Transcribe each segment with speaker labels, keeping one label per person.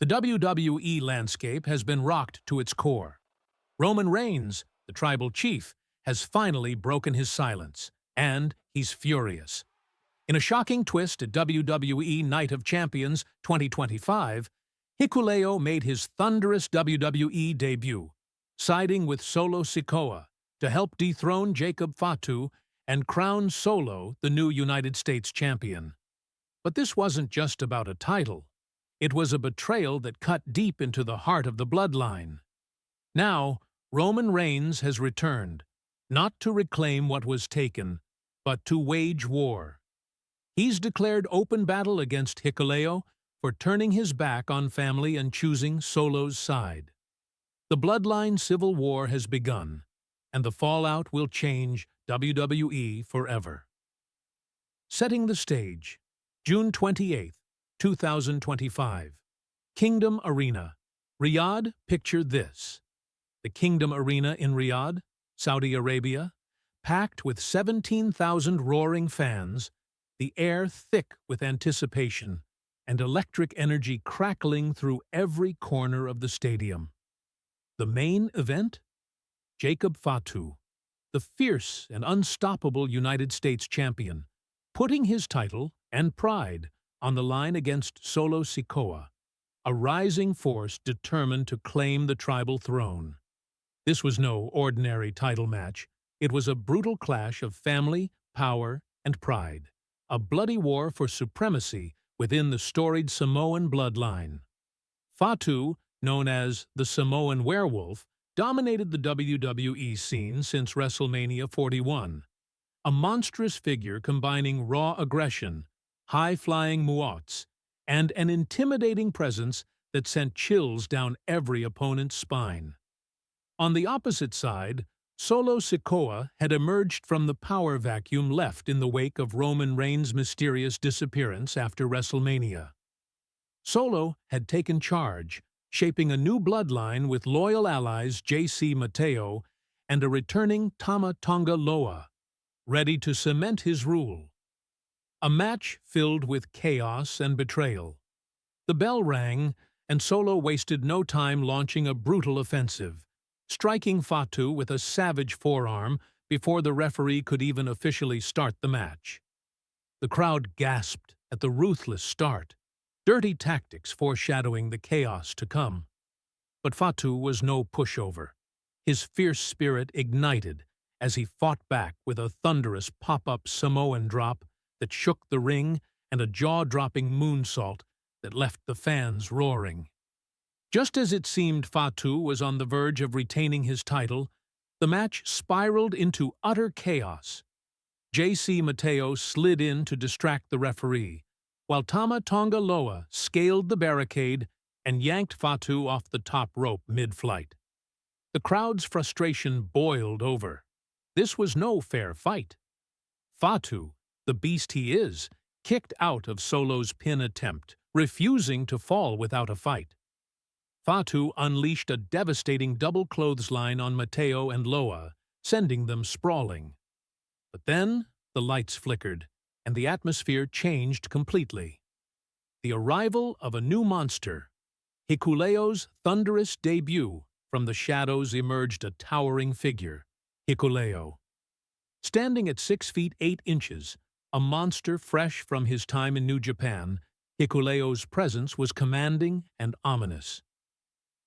Speaker 1: The WWE landscape has been rocked to its core. Roman Reigns, the tribal chief, has finally broken his silence, and he's furious. In a shocking twist at WWE Night of Champions 2025, Hikuleo made his thunderous WWE debut, siding with Solo Sikoa to help dethrone Jacob Fatu and crown Solo the new United States champion. But this wasn't just about a title. It was a betrayal that cut deep into the heart of the bloodline. Now, Roman Reigns has returned, not to reclaim what was taken, but to wage war. He's declared open battle against Hikuleo for turning his back on family and choosing Solo's side. The bloodline civil war has begun, and the fallout will change WWE forever. Setting the stage, June 28, 2025. Kingdom Arena, Riyadh. Picture this. The Kingdom Arena in Riyadh, Saudi Arabia, packed with 17,000 roaring fans, the air thick with anticipation, and electric energy crackling through every corner of the stadium. The main event? Jacob Fatu, the fierce and unstoppable United States champion, putting his title and pride on the line against Solo Sikoa, a rising force determined to claim the tribal throne. This was no ordinary title match. It was a brutal clash of family, power, and pride, a bloody war for supremacy within the storied Samoan bloodline. Fatu, known as the Samoan Werewolf, dominated the WWE scene since WrestleMania 41, a monstrous figure combining raw aggression, high-flying muots, and an intimidating presence that sent chills down every opponent's spine. On the opposite side, Solo Sikoa had emerged from the power vacuum left in the wake of Roman Reigns' mysterious disappearance after WrestleMania. Solo had taken charge, shaping a new bloodline with loyal allies JC Mateo and a returning Tama Tonga Loa, ready to cement his rule. A match filled with chaos and betrayal. The bell rang, and Solo wasted no time launching a brutal offensive, striking Fatu with a savage forearm before the referee could even officially start the match. The crowd gasped at the ruthless start, dirty tactics foreshadowing the chaos to come. But Fatu was no pushover. His fierce spirit ignited as he fought back with a thunderous pop-up Samoan drop that shook the ring and a jaw-dropping moonsault that left the fans roaring. Just as it seemed Fatu was on the verge of retaining his title, the match spiraled into utter chaos. JC Mateo slid in to distract the referee, while Tama Tonga Loa scaled the barricade and yanked Fatu off the top rope mid-flight. The crowd's frustration boiled over. This was no fair fight. Fatu, the beast he is, kicked out of Solo's pin attempt, refusing to fall without a fight. Fatu unleashed a devastating double clothesline on Mateo and Loa, sending them sprawling. But then the lights flickered, and the atmosphere changed completely. The arrival of a new monster. Hikuleo's thunderous debut. From the shadows emerged a towering figure, Hikuleo. Standing at 6 feet 8 inches, a monster fresh from his time in New Japan, Hikuleo's presence was commanding and ominous.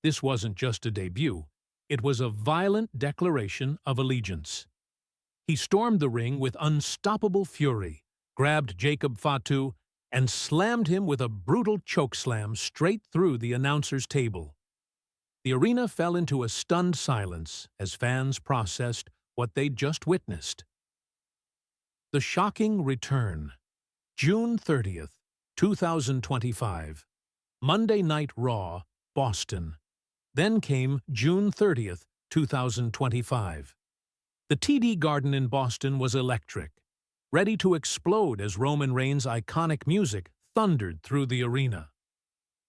Speaker 1: This wasn't just a debut, it was a violent declaration of allegiance. He stormed the ring with unstoppable fury, grabbed Jacob Fatu, and slammed him with a brutal chokeslam straight through the announcer's table. The arena fell into a stunned silence as fans processed what they'd just witnessed. The shocking return. June 30th, 2025. Monday Night Raw, Boston. Then came June 30th, 2025. The TD Garden in Boston was electric, ready to explode as Roman Reigns' iconic music thundered through the arena.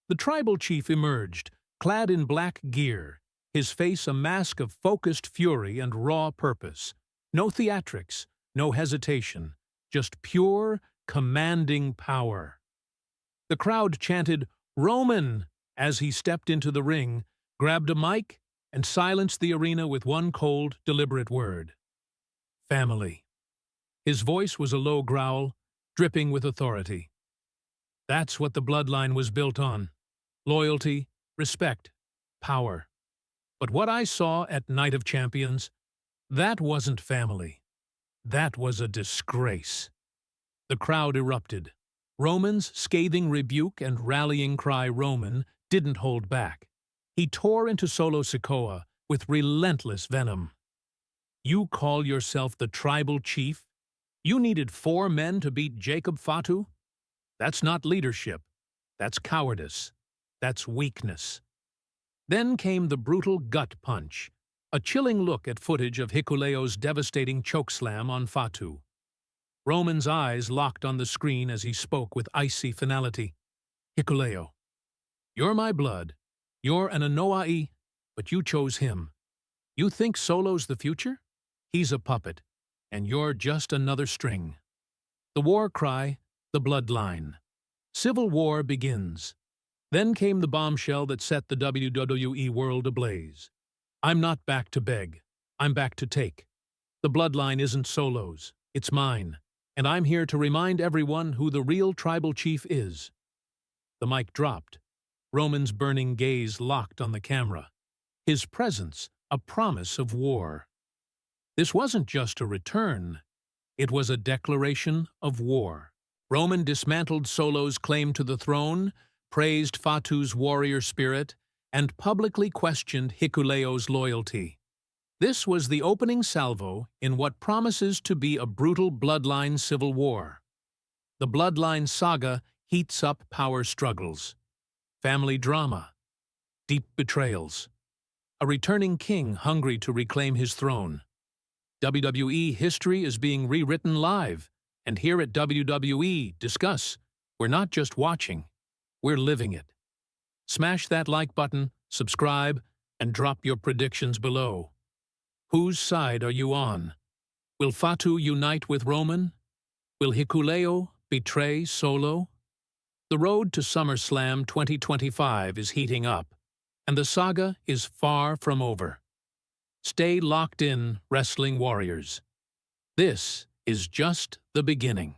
Speaker 1: The tribal chief emerged, clad in black gear, his face a mask of focused fury and raw purpose. No theatrics, no hesitation, just pure, commanding power. The crowd chanted, "Roman!" as he stepped into the ring, grabbed a mic, and silenced the arena with one cold, deliberate word. Family. His voice was a low growl, dripping with authority. That's what the bloodline was built on. Loyalty, respect, power. But what I saw at Night of Champions, that wasn't family. That was a disgrace. The crowd erupted. Roman's scathing rebuke and rallying cry Roman didn't hold back. He tore into Solo Sikoa with relentless venom. You call yourself the tribal chief? You needed 4 men to beat Jacob Fatu? That's not leadership. That's cowardice. That's weakness. Then came the brutal gut punch, a chilling look at footage of Hikuleo's devastating chokeslam on Fatu. Roman's eyes locked on the screen as he spoke with icy finality. Hikuleo, you're my blood. You're an Anoa'i, but you chose him. You think Solo's the future? He's a puppet, and you're just another string. The war cry, the bloodline. Civil war begins. Then came the bombshell that set the WWE world ablaze. I'm not back to beg. I'm back to take. The bloodline isn't Solo's. It's mine. And I'm here to remind everyone who the real tribal chief is. The mic dropped. Roman's burning gaze locked on the camera. His presence, a promise of war. This wasn't just a return. It was a declaration of war. Roman dismantled Solo's claim to the throne, praised Fatu's warrior spirit, and publicly questioned Hikuleo's loyalty. This was the opening salvo in what promises to be a brutal bloodline civil war. The bloodline saga heats up power struggles, family drama, deep betrayals, a returning king hungry to reclaim his throne. WWE history is being rewritten live, and here at WWE Discuss, we're not just watching, we're living it. Smash that like button, subscribe, and drop your predictions below. Whose side are you on? Will Fatu unite with Roman? Will Hikuleo betray Solo? The road to SummerSlam 2025 is heating up, and the saga is far from over. Stay locked in, Wrestling Warriors. This is just the beginning.